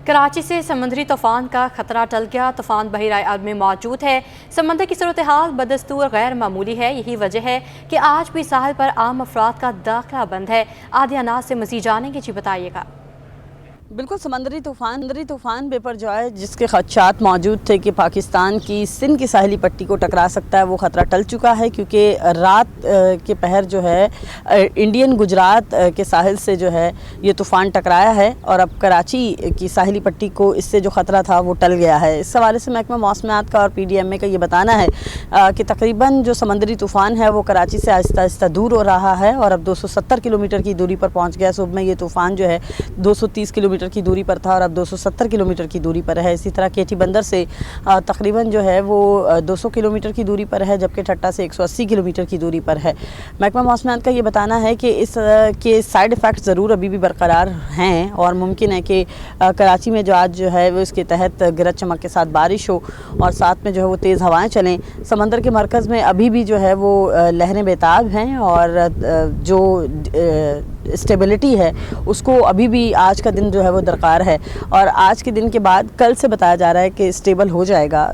कराची से समुद्री तूफान का खतरा टल गया। तूफान बहिरा अरब में मौजूद है। समंदर की सूरत हाल बदस्तूर गैर मामूली है। यही वजह है कि आज भी साहिल पर आम अफराद का दाखिला बंद है। आदि अनाज से मज़ीद जानेंगे, जी बताइएगा। बिल्कुल, समंदरी तूफ़ान बेपरजाए जिसके खदशात मौजूद थे कि पाकिस्तान की सिंध की साहिली पट्टी को टकरा सकता है, वो ख़तरा टल चुका है। क्योंकि रात के पहर जो है इंडियन गुजरात के साहिल से जो है ये तूफ़ान टकराया है और अब कराची की साहिली पट्टी को इससे जो ख़तरा था वो टल गया है। इस हवाले से महकमा मौसमियात का और PDMA का ये बताना है कि तकरीबन जो समंदरी तूफ़ान है वो कराची से आहिस्ता आहिस्ता दूर हो रहा है और अब 270 किलोमीटर की दूरी पर पहुँच गया। सुबह में ये तूफ़ान जो है 230 किलोमीटर की दूरी पर था और अब 270 किलोमीटर की दूरी पर है। इसी तरह केटी बंदर से तकरीबन जो है वो 200 किलोमीटर की दूरी पर है, जबकि ठट्टा से 180 किलोमीटर की दूरी पर है। महकमा मौसमियात का ये बताना है कि इस के साइड इफ़ेक्ट ज़रूर अभी भी बरकरार हैं और मुमकिन है कि कराची में जो आज जो है वो इसके तहत गरज चमक के साथ बारिश हो और साथ में जो है वो तेज़ हवाएँ चलें। समंदर के मरकज़ में अभी भी जो है वो लहरें बेताब हैं और जो स्टेबिलिटी है उसको अभी भी आज का दिन जो है वो दरकार है और आज के दिन के बाद कल से बताया जा रहा है कि स्टेबल हो जाएगा।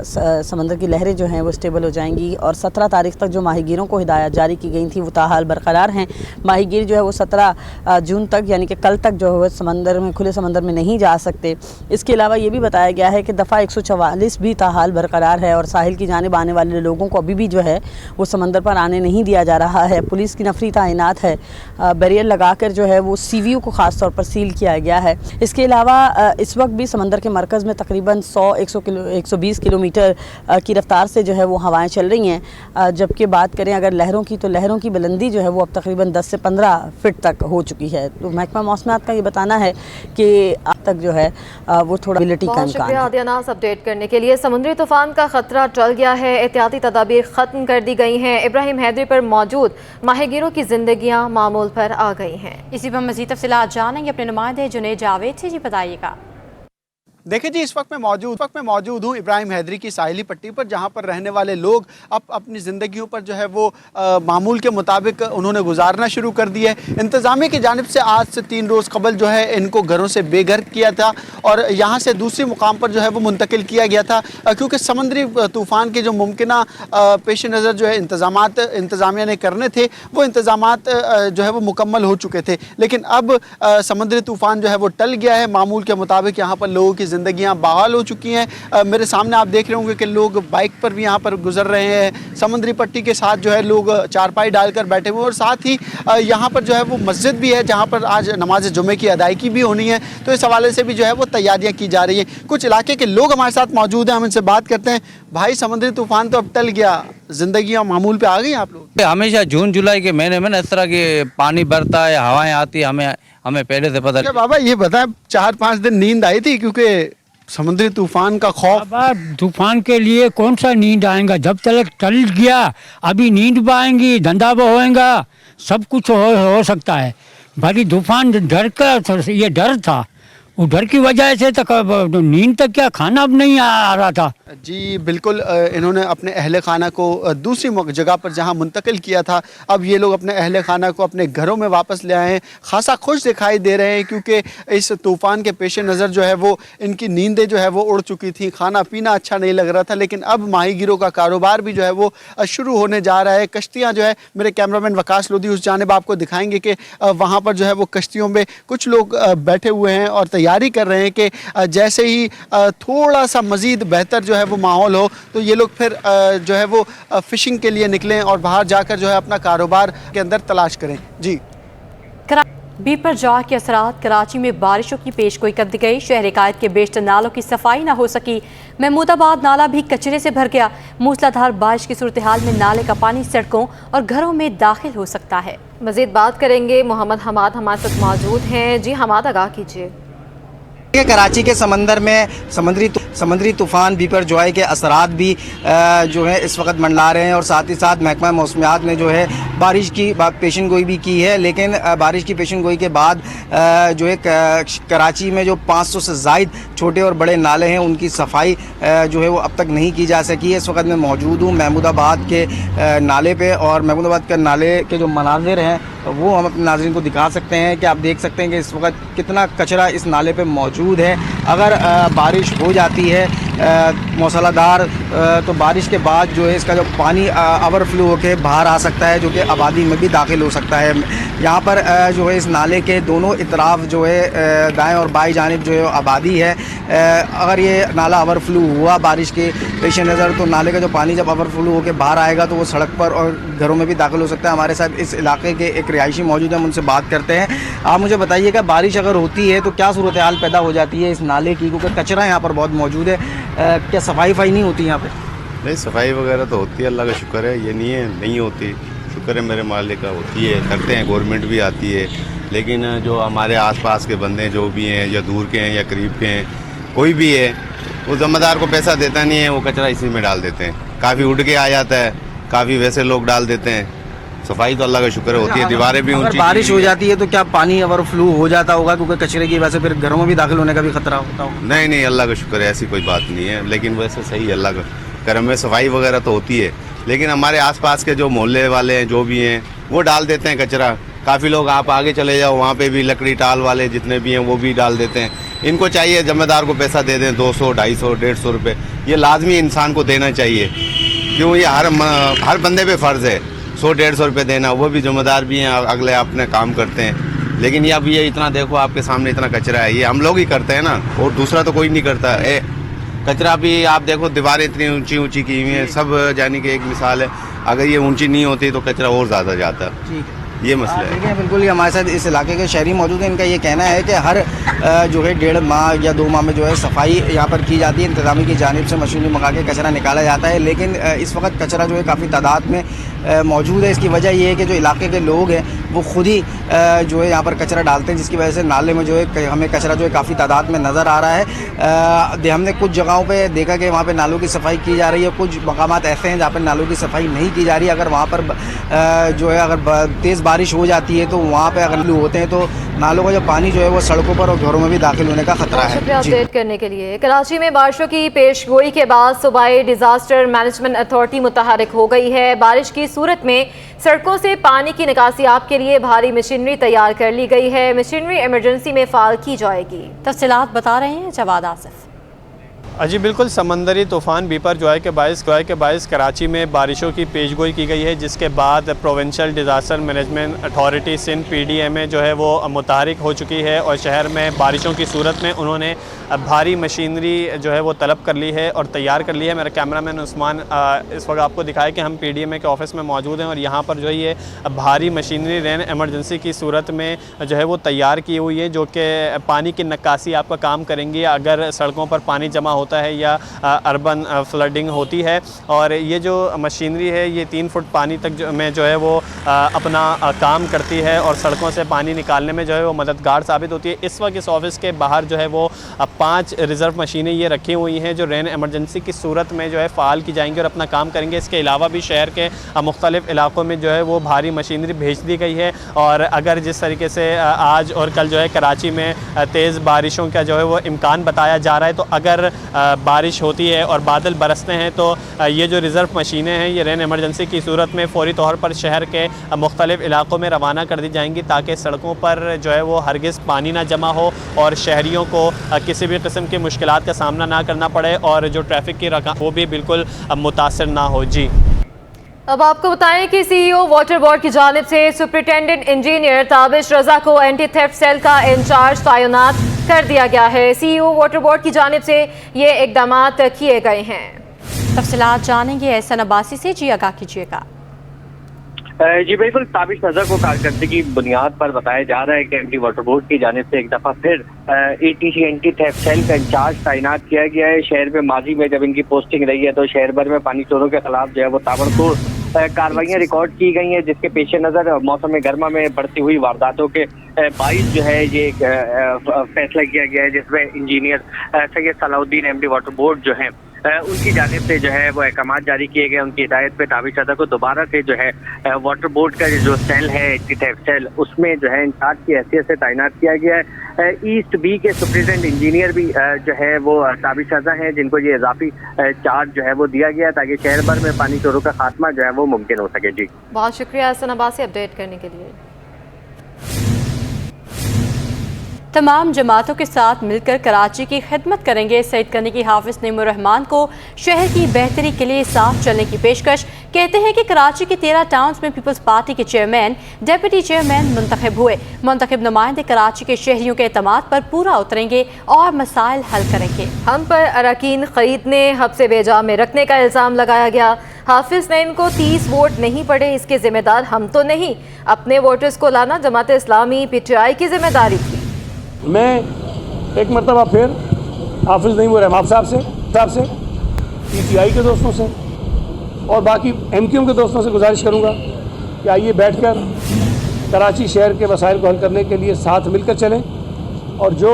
समंदर की लहरें जो हैं वो स्टेबल हो जाएंगी और 17 तारीख तक जो माहीगीरों को हिदायत जारी की गई थी वो ताहाल बरकरार हैं। माहीगीर जो है वो 17 जून तक यानी कि कल तक जो है वो समंदर में, खुले समंदर में नहीं जा सकते। इसके अलावा ये भी बताया गया है कि दफ़ा 144 भी ताहाल बरकरार है और साहिल की जानिब आने वाले लोगों को अभी भी जो है वो समंदर पर आने नहीं दिया जा रहा है। पुलिस की नफरी तैनात है, बैरियर लगाकर जो है वो CVO को ख़ास तौर पर सील किया गया है। इसके अलावा इस वक्त भी समंदर के मरकज़ में तकरीबन 120 किलोमीटर की रफ्तार से जो है वो हवाएं चल रही हैं। जबकि बात करें अगर लहरों की, तो लहरों की बुलंदी जो है वो अब तकरीबन 10 से 15 फीट तक हो चुकी है। तो महकमा मौसमियात का ये बताना है कि अब तक जो है वो थोड़ा बिलिटी का इम्कान है। आदि अनाज अपडेट करने के लिए। समुद्री तूफान का खतरा टल गया है, एहतियाती तदाबीर ख़त्म कर दी गई हैं। इब्राहिम हैदरी पर मौजूद माहीगीरों की जिंदगियाँ मामूल पर आ गई हैं। इसी पर मज़ीद तफ़सीलात जानेंगे अपने नुमाइंदे जुनैद जावेद से, जी बताइएगा। देखिए जी, इस वक्त मैं मौजूद हूँ इब्राहिम हैदरी की साहिली पट्टी पर, जहाँ पर रहने वाले लोग अब अपनी ज़िंदगियों पर जो है वो मामूल के मुताबिक उन्होंने गुजारना शुरू कर दिया है। इंतज़ामिया की जानिब से आज से 3 रोज़ कबल जो है इनको घरों से बेघर किया था और यहाँ से दूसरे मुकाम पर जो है वो मुंतकिल किया गया था, क्योंकि समंदरी तूफ़ान के जो मुमकिना पेश नज़र जो है इंतज़ामिया ने करने थे वो इंतज़ामात जो है वो मुकम्मल हो चुके थे। लेकिन अब समंदरी तूफ़ान जो है वो टल गया है। मामूल के मुताबिक यहाँ पर लोगों की ज़िंदगियाँ बहाल हो चुकी हैं। मेरे सामने आप देख रहे होंगे कि लोग बाइक पर भी यहाँ पर गुजर रहे हैं। समंदरी पट्टी के साथ जो है लोग चारपाई डालकर बैठे हुए और साथ ही यहाँ पर जो है वो मस्जिद भी है जहाँ पर आज नमाज जुमे की अदायगी भी होनी है। तो इस हवाले से भी जो है वो तैयारियाँ की जा रही हैं। कुछ इलाके के लोग हमारे साथ मौजूद हैं, हम इनसे बात करते हैं। भाई, समंदरी तूफ़ान तो अब टल गया, ज़िंदगियाँ मामूल पर आ गई आप लोग? हमेशा जून जुलाई के महीने में ना इस तरह की पानी भरता है, हवाएं आती है, हमें पहले से पता। बाबा ये बताएं, 4-5 दिन नींद आई थी क्योंकि समुद्री तूफान का खौफ? तूफान के लिए कौन सा नींद आएगा, जब तक टल गया अभी नींद भी आएंगी, धंधा भी होएगा, सब कुछ हो सकता है। भारी तूफान डर का ये डर था, वो डर की वजह से तक नींद तक क्या, खाना अब नहीं आ रहा था। जी बिल्कुल, इन्होंने अपने अहले खाना को दूसरी जगह पर जहां मुंतकिल किया था, अब ये लोग अपने अहले खाना को अपने घरों में वापस ले आए हैं। खासा खुश दिखाई दे रहे हैं क्योंकि इस तूफ़ान के पेश नज़र जो है वो इनकी नींदें जो है वो उड़ चुकी थी, खाना पीना अच्छा नहीं लग रहा था। लेकिन अब माहीगीरों का कारोबार भी जो है वो शुरू होने जा रहा है। कश्तियाँ जो है, मेरे कैमरामैन वकास लोधी उस जानिब आपको दिखाएंगे कि वहाँ पर जो है वो कश्तियों में कुछ लोग बैठे हुए हैं और तैयारी कर रहे हैं कि जैसे ही थोड़ा सा मज़ीद बेहतर जो है वो माहौल हो तो ये लोग फिर जो है वो फ़िशिंग के लिए निकलें और बाहर जाकर जो है अपना कारोबार के अंदर तलाश करें। जी, बेपरजाह के असरात। कराची में बारिशों की पेशगोई कर दी गई। शहर कायद के बेशतर नालों की सफाई ना हो सकी। महमूदाबाद नाला भी कचरे से भर गया। मूसलाधार बारिश की सूरत हाल में नाले का पानी सड़कों और घरों में दाखिल हो सकता है। मजीद बात करेंगे, मोहम्मद हमाद हमारे साथ मौजूद हैं। जी हमाद, आगाह कीजिए। कराची के समंदर में समंदरी तूफ़ान बिपरजॉय के असरात भी जो है इस वक्त मंडला रहे हैं और साथ ही साथ महकमा मौसमियात ने जो है बारिश की पेशन गोई भी की है। लेकिन बारिश की पेशन गोई के बाद जो है कराची में जो 500 से ज़ायद छोटे और बड़े नाले हैं उनकी सफाई जो है वो अब तक नहीं की जा सकी है। इस वक्त मैं मौजूद हूँ महमूदाबाद के नाले पे और महमूदाबाद के नाले के जो मनाजिर हैं वो हम अपने नाज़रीन को दिखा सकते हैं कि आप देख सकते हैं कि इस वक्त कितना कचरा इस नाले पे मौजूद है। अगर बारिश हो जाती है मौसलाधार तो बारिश के बाद जो है इसका जो पानी ओवरफ्लो होकर बाहर आ सकता है, जो कि आबादी में भी दाखिल हो सकता है। यहाँ पर जो है इस नाले के दोनों इतराफ जो है दाएं और बाएं जानिब जो है आबादी है। अगर ये नाला ओवरफ्लो हुआ बारिश के पेश नज़र, तो नाले का जो पानी जब ओवरफ्लो होकर बाहर आएगा तो वो सड़क पर और घरों में भी दाखिल हो सकता है। हमारे साथ इस इलाके के एक रिहायशी मौजूद है, हम उनसे बात करते हैं। आप मुझे बताइएगा, बारिश अगर होती है तो क्या सूरत हाल पैदा हो जाती है इस नाले की, क्योंकि कचरा यहाँ पर बहुत मौजूद है। क्या सफाई नहीं होती यहाँ पे? नहीं, सफाई वगैरह तो होती है, अल्लाह का शुक्र है। ये नहीं है नहीं होती, शुक्र है मेरे मालिक का, होती है, करते हैं, गवर्नमेंट भी आती है। लेकिन जो हमारे आसपास के बंदे जो भी हैं, या दूर के हैं या करीब के हैं, कोई भी है, वो ज़िम्मेदार को पैसा देता नहीं है, वो कचरा इसी में डाल देते हैं। काफ़ी उड़ के आ जाता है, काफ़ी वैसे लोग डाल देते हैं। सफाई तो अल्लाह का शुक्र होती है, दीवारें भी ऊंची। बारिश हो जाती है तो क्या पानी ओवरफ्लो हो जाता होगा, क्योंकि कचरे की वजह से फिर घरों में भी दाखिल होने का भी खतरा होता होगा? नहीं नहीं, अल्लाह का शुक्र है, ऐसी कोई बात नहीं है। लेकिन वैसे सही है, अल्लाह का करम में सफाई वगैरह तो होती है। लेकिन हमारे आसपास के जो मोहल्ले वाले हैं, जो भी हैं, वो डाल देते हैं कचरा। काफ़ी लोग, आप आगे चले जाओ, वहाँ पे भी लकड़ी टाल वाले जितने भी हैं वो भी डाल देते हैं। इनको चाहिए जिम्मेदार को पैसा दे दें, 200, 250, 150 रुपये, ये लाजमी इंसान को देना चाहिए। क्यों, ये हर बंदे पे फ़र्ज़ है 100-150 रुपये देना। वो भी जिम्मेदार भी हैं, अगले अपने काम करते हैं। लेकिन ये अब ये इतना देखो, आपके सामने इतना कचरा है, ये हम लोग ही करते हैं ना, और दूसरा तो कोई नहीं करता। कचरा भी आप देखो, दीवारें इतनी ऊंची ऊंची की हुई हैं, सब यानी कि एक मिसाल है, अगर ये ऊंची नहीं होती तो कचरा और ज़्यादा जाता। ठीक है, ये मसला है। देखिए बिल्कुल ही हमारे साथ इस इलाके के शहरी मौजूद हैं। इनका ये कहना है कि हर जो है 1.5 माह या 2 माह में जो है सफाई यहाँ पर की जाती है, इंतज़ामी की जानिब से मशीनें मंगा के कचरा निकाला जाता है। लेकिन इस वक्त कचरा जो है काफ़ी तादाद में मौजूद है। इसकी वजह ये है कि जो इलाके के लोग हैं वो खुद ही जो है यहाँ पर कचरा डालते हैं, जिसकी वजह से नाले में जो है हमें कचरा जो है काफ़ी तादाद में नज़र आ रहा है। हमने कुछ जगहों पे देखा कि वहाँ पे नालों की सफाई की जा रही है, कुछ मकामात ऐसे हैं जहाँ पर नालों की सफाई नहीं की जा रही। अगर वहाँ पर जो है अगर तेज़ बारिश हो जाती है तो वहाँ पे अगर लू होते हैं तो नालों का जो पानी जो है वो सड़कों पर और घरों में भी दाखिल होने का खतरा है। शुक्रिया अपडेट करने के लिए। कराची में बारिशों की पेशगोई के बाद सूबाई डिजास्टर मैनेजमेंट अथॉरिटी मुतहरिक हो गई है। बारिश की सूरत में सड़कों से पानी की निकासियाब के लिए भारी मशीनरी तैयार कर ली गई है। मशीनरी इमरजेंसी में फाल की जाएगी। तफसीलात बता रहे हैं जवाद आसिफ। जी बिल्कुल, समंदरी तूफ़ान बिपरजॉय के बायस कराची में बारिशों की पेशगोई की गई है, जिसके बाद provincial disaster management authority Sindh PDMA जो है वो मुतहरिक हो चुकी है और शहर में बारिशों की सूरत में उन्होंने भारी मशीनरी जो है वो तलब कर ली है और तैयार कर ली है। मेरा कैमरामैन उस्मान इस वक्त आपको दिखाए कि हम PDMA के ऑफिस में मौजूद हैं और यहाँ पर जो है ये भारी मशीनरी रेन एमरजेंसी की सूरत में जो है वो तैयार की हुई है, जो कि पानी की नक्कासी आपका काम करेंगी अगर सड़कों पर पानी जमा होता है या अर्बन फ्लडिंग होती है। और ये जो मशीनरी है ये 3 फुट पानी तक में जो है वो अपना काम करती है और सड़कों से पानी निकालने में जो है वो मददगार साबित होती है। इस वक्त इस ऑफिस के बाहर जो है वो 5 रिज़र्व मशीनें ये रखी हुई हैं जो रेन एमरजेंसी की सूरत में जो है फ़ाल की जाएंगी और अपना काम करेंगे। इसके अलावा भी शहर के मुख्तलिफ़ इलाकों में जो है वो भारी मशीनरी भेज दी गई है। और अगर जिस तरीके से आज और कल जो है कराची में तेज़ बारिशों का जो है वो इम्कान बताया जा रहा है, तो अगर बारिश होती है और बादल बरसते हैं तो ये जो रिज़र्व मशीनें हैं ये रेन एमरजेंसी की सूरत में फ़ौरी तौर पर शहर के मुख्तलिफ़ इलाकों में रवाना कर दी जाएंगी, ताकि सड़कों पर जो है वो हरगिज़ पानी ना जमा हो और शहरियों को किसी भी किस्म की मुश्किलात का सामना ना करना पड़े और जो ट्रैफिक की रकम वो भी बिल्कुल मुतासर ना हो। जी, अब आपको बताएं कि CEO वाटर बोर्ड की जानिब से सुपरिटेंडेंट इंजीनियर ताबिश रजा को एंटी थेफ्ट सेल का इंचार्ज तैनात कर दिया गया है। CEO वाटर बोर्ड की जानिब से ये इकदामात किए गए हैं। तफसीलात जानेंगे एहसन अब्बासी से। जी आगाह कीजिएगा। जी बिल्कुल, ताबिश रजा को कारकर्दगी की बुनियाद पर बताया जा रहा है कि एमडी वाटर बोर्ड की जानिब से एक दफ़ा फिर ATC एंटी थेफ्ट सेल का इंचार्ज तैनात किया गया है। शहर में माजी में जब इनकी पोस्टिंग रही है तो शहर भर में पानी चोरों के खिलाफ जो है वो ताबड़तोड़ कार्रवाइयाँ रिकॉर्ड की गई हैं, जिसके पेश नज़र मौसम गर्मा में बढ़ती हुई वारदातों के बाइस जो है ये फैसला किया गया है, जिसमें engineer Syed Salahuddin MD water board जो है उनकी जानिब से जो है वो अहकाम जारी किए गए। उनकी हिदायत पे ताबिश रजा को दोबारा से जो है वाटर बोर्ड का जो सेल है एंटी थेफ्ट सेल उसमें जो है इंचार्ज की हैसियत से तैनात किया गया है। ईस्ट बी के सुपरिटेंडेंट इंजीनियर भी जो है वो ताबिश रजा हैं, जिनको ये इजाफी चार्ज जो है वो दिया गया ताकि शहर भर में पानी चोरों का खात्मा जो है वो मुमकिन हो सके। जी, बहुत शुक्रिया एहसन अब्बासी अपडेट करने के लिए। तमाम जमातों के साथ मिलकर कराची की खिदमत करेंगे। सईद करनी की हाफिज नईमुर रहमान को शहर की बेहतरी के लिए साथ चलने की पेशकश। कहते हैं कि कराची के 13 टाउन्स में पीपल्स पार्टी के चेयरमैन, डिप्टी चेयरमैन मुंतखब हुए। मुंतखब नुमाइंदे कराची के शहरियों के एतमाद पर पूरा उतरेंगे और मसाइल हल करेंगे। हम पर अरकान खरीदने, हब से बेजा में रखने का इल्ज़ाम लगाया गया। हाफिज नईम को 30 वोट नहीं पड़े, इसके जिम्मेदार हम तो नहीं, अपने वोटर्स को लाना जमात इस्लामी PTI की जिम्मेदारी थी। मैं एक मरतबा फिर हाफिज नईमुर रहमान साहब से PTI के दोस्तों से और बाकी MQM के दोस्तों से गुजारिश करूंगा कि आइए बैठकर कराची शहर के मसाइल को हल करने के लिए साथ मिलकर चलें और जो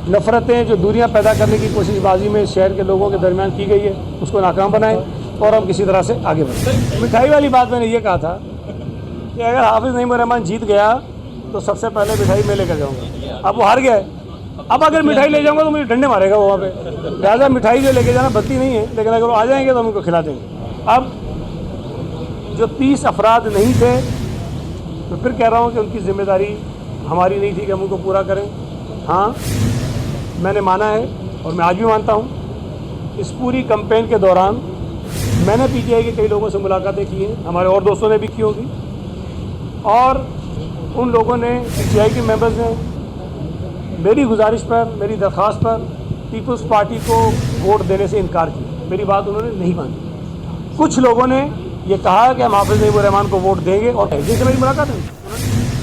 नफ़रतें, जो दूरियां पैदा करने की कोशिशबाजी में शहर के लोगों के दरमियान की गई है उसको नाकाम बनाएं और हम किसी तरह से आगे बढ़ें। मिठाई वाली बात मैंने ये कहा था कि अगर हाफिज नईमुर रहमान जीत गया तो सबसे पहले मिठाई मैं लेकर जाऊँगा। अब वो हार गया है, अब अगर मिठाई ले जाऊँगा तो मुझे डंडे मारेगा वो वहाँ पे। लिहाजा मिठाई जो लेके जाना बनती नहीं है, लेकिन अगर वो आ जाएंगे तो हम उनको खिला देंगे। अब जो 30 अफराद नहीं थे, तो फिर कह रहा हूँ कि उनकी जिम्मेदारी हमारी नहीं थी कि हम उनको पूरा करें। हाँ, मैंने माना है और मैं आज भी मानता हूँ, इस पूरी कैंपेन के दौरान मैंने PTI के कई लोगों से मुलाकातें की हैं, हमारे और दोस्तों ने भी की होगी, और उन लोगों ने, PTI के मेंबर्स ने मेरी गुजारिश पर, मेरी दरख्वास्त पर पीपल्स पार्टी को वोट देने से इनकार किया। मेरी बात उन्होंने नहीं मानी। कुछ लोगों ने ये कहा कि हम हाफिज नईमुर रहमान को वोट देंगे और जिनसे मेरी मुलाकात है